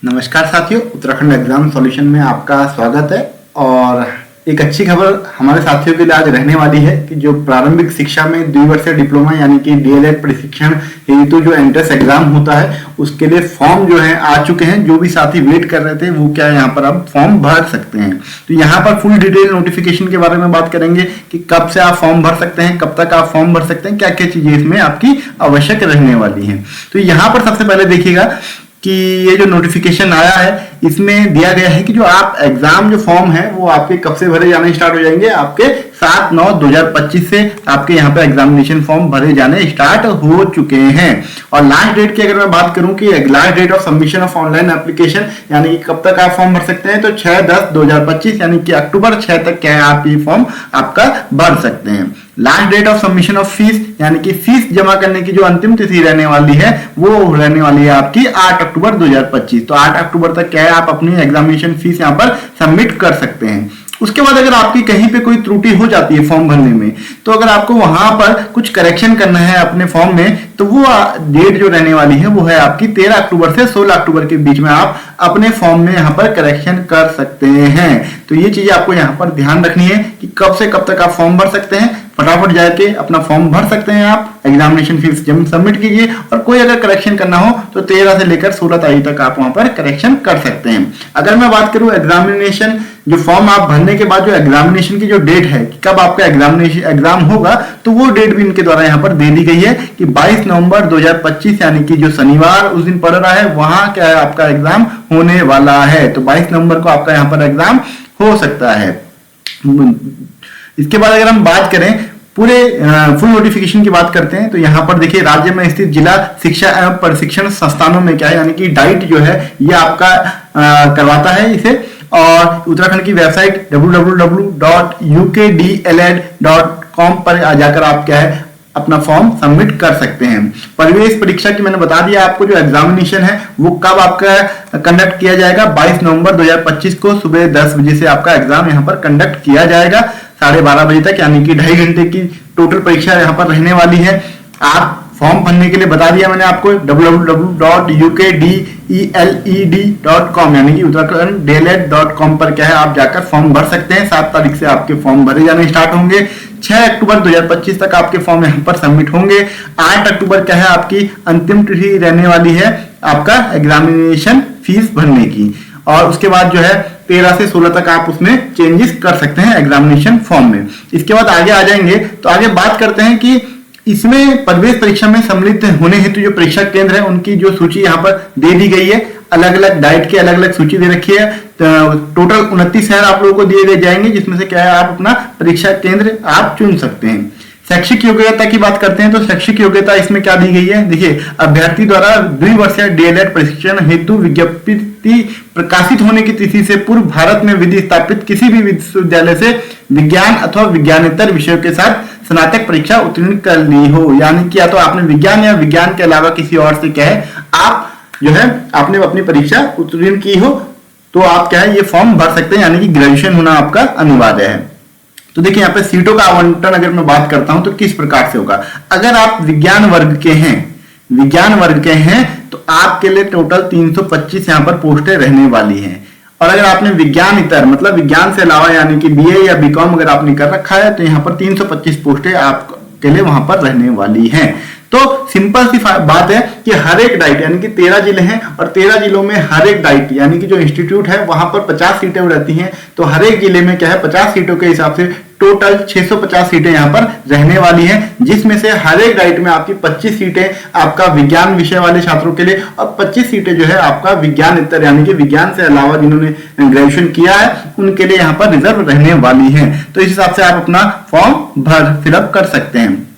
नमस्कार साथियों, Uttarakhand exam solution में आपका स्वागत है। और एक अच्छी खबर हमारे साथियों के लिए आज रहने वाली है कि जो प्रारंभिक शिक्षा में द्विवर्षीय डिप्लोमा यानी कि डीएलएड प्रशिक्षण हेतु जो एंट्रेंस एग्जाम होता है उसके लिए फॉर्म जो है आ चुके हैं। जो भी साथी वेट कर रहे थे वो क्या यहाँ पर अब फॉर्म भर सकते हैं। तो यहाँ पर फुल डिटेल नोटिफिकेशन के बारे में बात करेंगे कि कब से आप फॉर्म भर सकते हैं, कब तक आप फॉर्म भर सकते हैं, क्या क्या चीजें इसमें आपकी आवश्यक रहने वाली है। तो यहाँ पर सबसे पहले देखिएगा कि ये जो नोटिफिकेशन आया है इसमें दिया गया है कि जो आप एग्जाम जो फॉर्म है वो आपके कब से भरे जाने स्टार्ट हो जाएंगे। आपके 7/9/2025 से आपके यहाँ पे एग्जामिनेशन फॉर्म भरे जाने स्टार्ट हो चुके हैं। और लास्ट डेट की अगर मैं बात करूं कि last date of submission of online application यानी कि कब तक आप फॉर्म भर सकते हैं, तो 6/10/2025 यानी कि अक्टूबर 6 तक क्या है आप ये फॉर्म आपका भर सकते हैं। Last date of submission of fees यानी कि फीस जमा करने की जो अंतिम तिथि रहने वाली है वो रहने वाली है आपकी 8 अक्टूबर 2025। तो 8 अक्टूबर तक क्या है आप अपनी एग्जामिनेशन फीस यहाँ पर सबमिट कर सकते हैं। उसके बाद अगर आपकी कहीं पे कोई त्रुटि हो जाती है फॉर्म भरने में, तो अगर आपको वहां पर कुछ करेक्शन करना है अपने फॉर्म में, तो वो डेट जो रहने वाली है वो है आपकी 13 अक्टूबर से 16 अक्टूबर के बीच में आप अपने फॉर्म में यहाँ पर करेक्शन कर सकते हैं। तो ये चीजें आपको यहाँ पर ध्यान रखनी है कि कब से कब तक आप फॉर्म भर सकते हैं। फटाफट जाके अपना फॉर्म भर सकते हैं आप, एग्जामिनेशन फीस सबमिट कीजिए। और कोई अगर करेक्शन करना हो तो 13 से लेकर 16 तारीख तक आप वहां पर करेक्शन कर सकते हैं। अगर मैं बात करूं एग्जामिनेशन जो फॉर्म आप भरने के बाद जो एग्जामिनेशन की जो डेट है कि कब आपका एग्जाम होगा, तो वो डेट भी इनके द्वारा यहाँ पर दे दी गई है कि 22 नवंबर 2025 यानी कि जो शनिवार उस दिन पड़ रहा है वहां क्या है आपका एग्जाम होने वाला है। तो 22 नवंबर को आपका यहाँ पर एग्जाम हो सकता है। इसके बाद अगर हम बात करें पूरे फुल नोटिफिकेशन की बात करते हैं, तो यहाँ पर देखिए राज्य में स्थित जिला शिक्षा एवं प्रशिक्षण संस्थानों में क्या है यानी कि डाइट जो है ये आपका करवाता है इसे। और उत्तराखंड की वेबसाइट www.ukdled.com पर जाकर आप क्या है अपना फॉर्म सबमिट कर सकते हैं। प्रवेश परीक्षा की मैंने बता दिया आपको, जो एग्जामिनेशन है वो कब आपका कंडक्ट किया जाएगा, 22 नवंबर 2025 को सुबह 10 बजे से आपका एग्जाम यहाँ पर कंडक्ट किया जाएगा 12:30 बजे तक, यानी कि 2.5 घंटे की टोटल परीक्षा यहाँ पर रहने वाली है। आप फॉर्म भरने के लिए बता दिया मैंने आपको www.ukdled.com यानी कि उत्तराखंड DLED.com पर क्या है आप जाकर फॉर्म भर सकते हैं। 7 तारीख से आपके फॉर्म भरे जाने स्टार्ट होंगे। 6 अक्टूबर 2025 तक आपके फॉर्म यहाँ पर सबमिट होंगे। 8 अक्टूबर क्या है आपकी अंतिम तिथि रहने वाली है आपका एग्जामिनेशन फीस भरने की। और उसके बाद जो है 13 से 16 तक आप उसमें चेंजेस कर सकते हैं एग्जामिनेशन फॉर्म में। इसके बाद आगे आ जाएंगे तो आगे बात करते हैं कि इसमें प्रवेश परीक्षा में सम्मिलित होने हेतु जो परीक्षा केंद्र है उनकी जो सूची यहाँ पर दे दी गई है। अलग अलग डाइट की अलग अलग सूची दे रखी है। टोटल 29 शहर आप लोगों को दिए जाएंगे, जिसमें से क्या है आप अपना परीक्षा केंद्र आप चुन सकते हैं। शैक्षिक योग्यता की बात करते हैं तो शैक्षिक योग्यता इसमें क्या दी गई है, देखिए अभ्यर्थी द्वारा द्विवर्षीय डीएलएड प्रशिक्षण हेतु विज्ञप्ति प्रकाशित होने की तिथि से पूर्व भारत में विधि स्थापित किसी भी विश्वविद्यालय से विज्ञान अथवा विज्ञानेतर विषयों के साथ स्नातक परीक्षा उत्तीर्ण कर ली हो। यानी कि या तो आपने विज्ञान या विज्ञान के अलावा किसी और से क्या है आप जो है आपने अपनी परीक्षा उत्तीर्ण की हो, तो आप क्या है ये फॉर्म भर सकते हैं, यानी कि ग्रेजुएशन होना आपका अनिवार्य है। तो देखिए यहाँ पे सीटों का आवंटन अगर मैं बात करता हूं तो किस प्रकार से होगा। अगर आप विज्ञान वर्ग के हैं तो आपके लिए टोटल 325 यहाँ पर पोस्टें रहने वाली हैं। और अगर आपने विज्ञान इतर मतलब विज्ञान से अलावा यानी कि बीए या बीकॉम अगर आपने कर रखा है तो यहाँ पर 325 पोस्टें आपके लिए वहां पर रहने वाली हैं। तो सिंपल सी बात है कि हर एक डाइट यानी कि 13 जिले हैं और 13 जिलों में हर एक डाइट यानी कि जो इंस्टीट्यूट है वहां पर 50 सीटें रहती हैं। तो हर एक जिले में क्या है 50 सीटों के हिसाब से टोटल 650 सीटें यहाँ पर रहने वाली हैं, जिसमें से हर एक डाइट में आपकी 25 सीटें आपका विज्ञान विषय वाले छात्रों के लिए और 25 सीटें जो है आपका विज्ञान इतर यानी कि विज्ञान से अलावा जिन्होंने ग्रेजुएशन किया है उनके लिए यहाँ पर रिजर्व रहने वाली है। तो इस हिसाब से आप अपना फॉर्म फिलअप कर सकते हैं।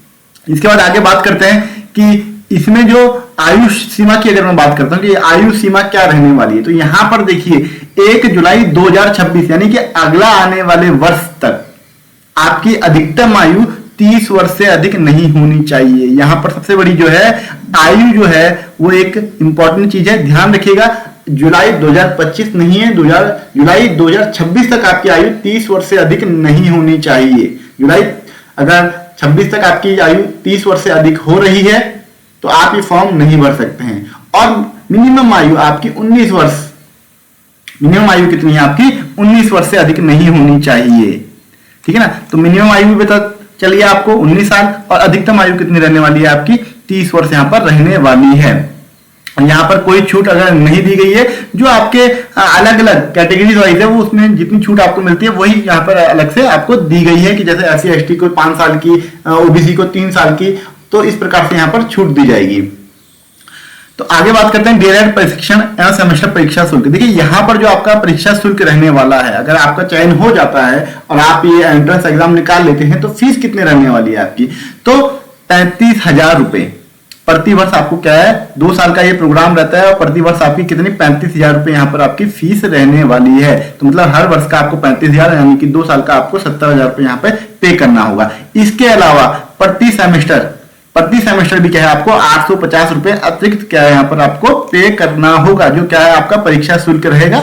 इसके बाद आगे बात करते हैं कि इसमें जो आयु सीमा की अगर मैं बात करता हूं कि आयु सीमा क्या रहने वाली है, तो यहां पर देखिए 1 जुलाई 2026 यानी कि अगला आने वाले वर्ष तक आपकी अधिकतम आयु 30 वर्ष से अधिक नहीं होनी चाहिए। यहां पर सबसे बड़ी जो है आयु जो है वो एक इंपॉर्टेंट चीज है, ध्यान रखिएगा। जुलाई 2025 नहीं है, जुलाई 2026 तक आपकी आयु 30 वर्ष से अधिक नहीं होनी चाहिए। जुलाई अगर 26 तक आपकी आयु 30 वर्ष से अधिक हो रही है तो आप ये फॉर्म नहीं भर सकते हैं। और मिनिमम आयु आपकी 19 वर्ष मिनिमम आयु कितनी है आपकी? 19 वर्ष से अधिक नहीं होनी चाहिए, ठीक है ना। तो मिनिमम आयु बता चलिए आपको 19 साल, और अधिकतम आयु कितनी रहने वाली है आपकी? 30 वर्ष यहाँ पर रहने वाली है। यहाँ पर कोई छूट अगर नहीं दी गई है, जो आपके अलग अलग कैटेगरीज वाइज है वो उसमें जितनी छूट आपको मिलती है वही यहाँ पर अलग से आपको दी गई है, कि जैसे SC ST को 5 साल की, OBC को 3 साल की, तो इस प्रकार से यहाँ पर छूट दी जाएगी। तो आगे बात करते हैं डीएलएड प्रशिक्षण एवं सेमेस्टर परीक्षा शुल्क। देखिए यहाँ पर जो आपका परीक्षा शुल्क रहने वाला है, अगर आपका चयन हो जाता है और आप ये एंट्रेंस एग्जाम निकाल लेते हैं, तो फीस कितने रहने वाली है आपकी? तो 35,000 रुपए प्रति वर्ष आपको क्या है, 2 साल का ये प्रोग्राम रहता है, और प्रति वर्ष आपकी कितनी 35,000 रुपए यहाँ पर आपकी फीस रहने वाली है। तो मतलब हर वर्ष का आपको 35,000, यानी कि 2 साल का आपको 70,000 रुपए यहाँ पे पे करना होगा। इसके अलावा प्रति सेमेस्टर भी क्या है, आपको 850 रुपए अतिरिक्त क्या है यहाँ पर आपको पे करना होगा, जो क्या है आपका परीक्षा शुल्क रहेगा,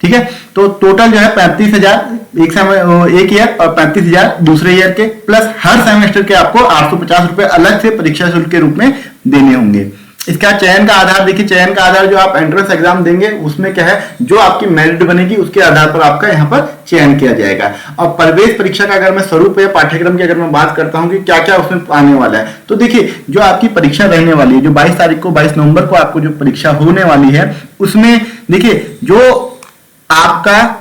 ठीक है। तो टोटल जो है 35,000 एक ईयर और 35,000 दूसरे ईयर के, प्लस हर सेमेस्टर के आपको 850 रुपए अलग से परीक्षा शुल्क के रूप में देने होंगे। इसका चयन का आधार देखिए, चयन का आधार जो आप एंट्रेंस एग्जाम देंगे उसमें क्या है, जो आपकी मेरिट बनेगी उसके आधार पर आपका यहाँ पर चयन किया जाएगा। और प्रवेश परीक्षा का अगर मैं स्वरूप या पाठ्यक्रम की अगर मैं बात करता हूँ कि क्या क्या उसमें आने वाला है, तो देखिए जो आपकी परीक्षा रहने वाली है, जो 22 तारीख को 22 नवंबर को आपको जो परीक्षा होने वाली है, उसमें देखिए जो आपका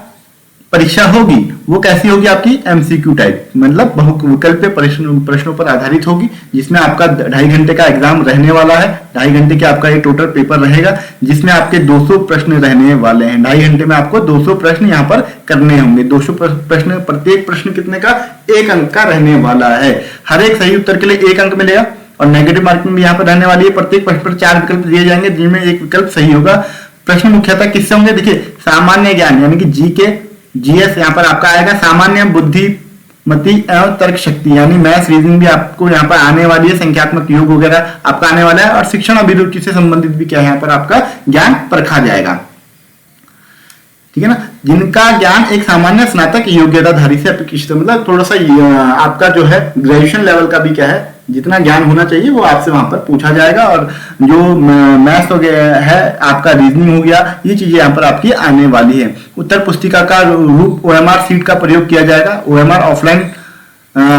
परीक्षा होगी वो कैसी होगी आपकी? MCQ टाइप, मतलब बहुविकल्पीय प्रश्नों पर आधारित होगी, जिसमें आपका 2.5 घंटे का एग्जाम रहने वाला है। 2.5 घंटे के आपका ये टोटल पेपर रहेगा, जिसमें आपके 200 प्रश्न रहने वाले हैं। 2.5 घंटे में आपको 200 प्रश्न यहाँ पर करने होंगे। 200 प्रश्न, प्रत्येक प्रश्न कितने का? 1 अंक का रहने वाला है। हर एक सही उत्तर के लिए 1 अंक मिलेगा, और नेगेटिव मार्किंग भी यहाँ पर रहने वाली है। प्रत्येक प्रश्न पर 4 विकल्प दिए जाएंगे, जिनमें एक विकल्प सही होगा। प्रश्न मुख्यतः किससे होंगे? देखिए सामान्य ज्ञान यानी कि GK GS यहाँ पर आपका आएगा, सामान्य बुद्धिमति एवं तर्क शक्ति यानी मैथ्स रीजनिंग भी आपको यहाँ पर आने वाली है, संख्यात्मक योग वगैरह आपका आने वाला है, और शिक्षण अभिरुचि से संबंधित भी क्या है यहाँ पर आपका ज्ञान परखा जाएगा, ठीक है ना। जिनका ज्ञान एक सामान्य स्नातक योग्यताधारी से अपेक्षित, मतलब थोड़ा सा आपका जो है ग्रेजुएशन लेवल का भी क्या है, जितना ज्ञान होना चाहिए वो आपसे वहां पर पूछा जाएगा। और जो मैथ्स हो गया है, आपका रीजनिंग हो गया, ये चीजें यहाँ पर आपकी आने वाली है। उत्तर पुस्तिका का रूप OMR सीट का प्रयोग किया जाएगा। OMR ऑफलाइन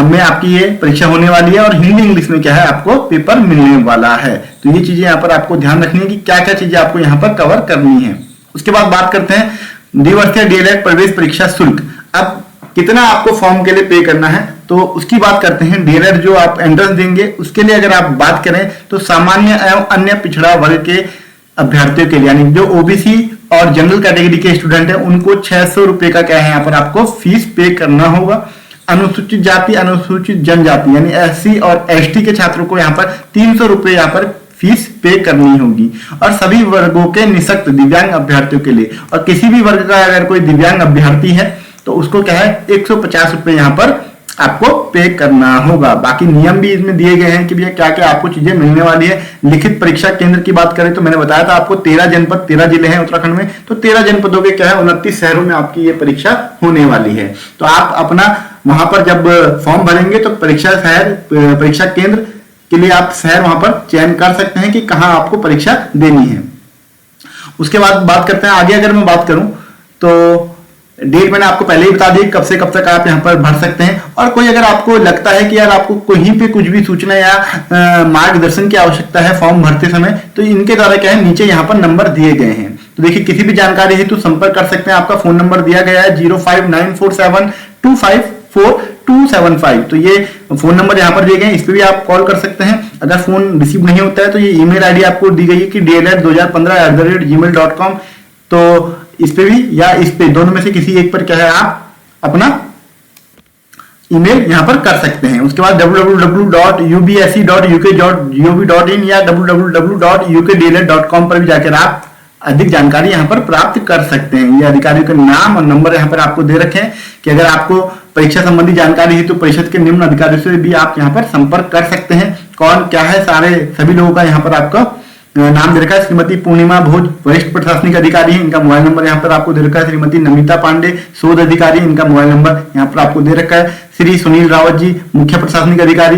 में आपकी ये परीक्षा होने वाली है, और हिंदी इंग्लिश में क्या है आपको पेपर मिलने वाला है। तो ये चीजें यहाँ पर आपको ध्यान रखनी है कि क्या क्या चीजें आपको यहाँ पर कवर करनी है। उसके बाद बात करते हैं द्विवर्षीय डीएलएड प्रवेश परीक्षा शुल्क। अब कितना आपको फॉर्म के लिए पे करना है, तो उसकी बात करते हैं। डीएलएड जो आप एंट्रेंस देंगे उसके लिए अगर आप बात करें तो सामान्य एवं अन्य पिछड़ा वर्ग के अभ्यर्थियों के लिए, यानी जो OBC और जनरल कैटेगरी के स्टूडेंट हैं, उनको 600 रुपए का क्या है यहाँ पर आपको फीस पे करना होगा। अनुसूचित जाति अनुसूचित जनजाति यानी SC और ST के छात्रों को यहाँ पर 300 रुपए यहाँ पर फीस पे करनी होगी। और सभी वर्गों के निःशक्त दिव्यांग अभ्यर्थियों के लिए, और किसी भी वर्ग का अगर कोई दिव्यांग अभ्यर्थी है तो उसको क्या है 150 रुपए यहाँ पर आपको पे करना होगा। बाकी नियम भी इसमें दिए गए हैं कि भैया क्या क्या आपको चीजें मिलने वाली है। लिखित परीक्षा केंद्र की बात करें तो मैंने बताया था आपको 13 जनपद 13 जिले हैं उत्तराखंड में, तो 13 जनपदों के क्या है 29 शहरों में आपकी ये परीक्षा होने वाली है। तो आप अपना वहां पर जब फॉर्म भरेंगे तो परीक्षा केंद्र के लिए आप शहर वहां पर चयन कर सकते हैं कि कहाँ आपको परीक्षा देनी है। उसके बाद बात करते हैं आगे। अगर मैं बात करूं तो डेट मैंने आपको पहले ही बता दी कब से कब तक आप यहाँ पर भर सकते हैं। और कोई अगर आपको लगता है कि यार आपको कहीं पे कुछ भी सूचना या मार्गदर्शन की आवश्यकता है फॉर्म भरते समय, तो इनके द्वारा क्या है नीचे यहाँ पर नंबर दिए गए हैं। तो देखिए किसी भी जानकारी हेतु संपर्क कर सकते हैं। आपका फोन नंबर दिया गया है 05947254 तो ये फोन नंबर यहाँ पर दिए गए हैं, इस पर भी आप कॉल कर सकते हैं। अगर फोन रिसीव नहीं होता है तो ये ईमेल आईडी आपको दी गई है कि dled2015@gmail.com, तो इस पे भी या इस पे दोनों में से किसी एक पर क्या है आप अपना ईमेल यहां पर कर सकते हैं। उसके बाद www.ubse.uk.gov.in या www.ukdled.com पर भी जाकर आप अधिक जानकारी यहां पर प्राप्त कर सकते हैं। ये अधिकारियों के नाम और नंबर यहां पर आपको दे रखे हैं कि अगर आपको परीक्षा संबंधी जानकारी है तो परिषद के निम्न अधिकारियों से भी आप यहां पर संपर्क कर सकते हैं। कौन क्या है सभी लोगों का यहाँ पर आपका नाम दे रखा है। श्रीमती पूर्णिमा भोज वरिष्ठ प्रशासनिक अधिकारी है, इनका मोबाइल नंबर यहाँ पर आपको दे रखा है। श्रीमती नमिता पांडे शोध अधिकारी, इनका मोबाइल नंबर यहाँ पर आपको दे रखा है। श्री सुनील रावत जी मुख्य प्रशासनिक अधिकारी,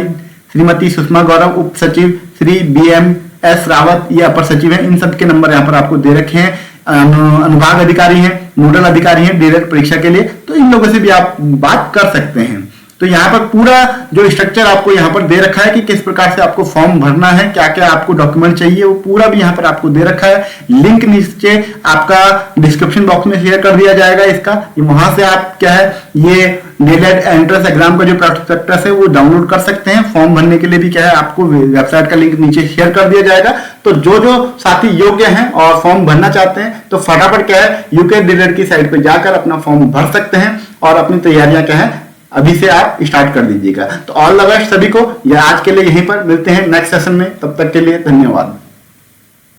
श्रीमती सुषमा गौरव उप सचिव, श्री BMS रावत ये अपर सचिव है, इन सब के नंबर यहाँ पर आपको दे रखे हैं। अनुभाग अधिकारी हैं, नोडल अधिकारी हैं डीएलएड परीक्षा के लिए, तो इन लोगों से भी आप बात कर सकते हैं। तो यहाँ पर पूरा जो स्ट्रक्चर आपको यहाँ पर दे रखा है कि किस प्रकार से आपको फॉर्म भरना है, क्या क्या आपको डॉक्यूमेंट चाहिए, वो पूरा भी यहाँ पर आपको दे रखा है। लिंक नीचे आपका डिस्क्रिप्शन बॉक्स में शेयर कर दिया जाएगा इसका, वहां से आप क्या है ये डीएलएड एंट्रेंस एग्जाम का जो प्रोस्पेक्टस है वो डाउनलोड कर सकते हैं। फॉर्म भरने के लिए भी क्या है आपको वेबसाइट का लिंक नीचे शेयर कर दिया जाएगा। तो जो जो साथी योग्य हैं और फॉर्म भरना चाहते हैं तो फटाफट क्या है यूके डीएलएड की साइट पर जाकर अपना फॉर्म भर सकते हैं और अपनी तैयारियां क्या है अभी से आप स्टार्ट कर दीजिएगा। तो ऑल द बेस्ट सभी को। या आज के लिए यहीं पर मिलते हैं नेक्स्ट सेशन में, तब तक के लिए धन्यवाद।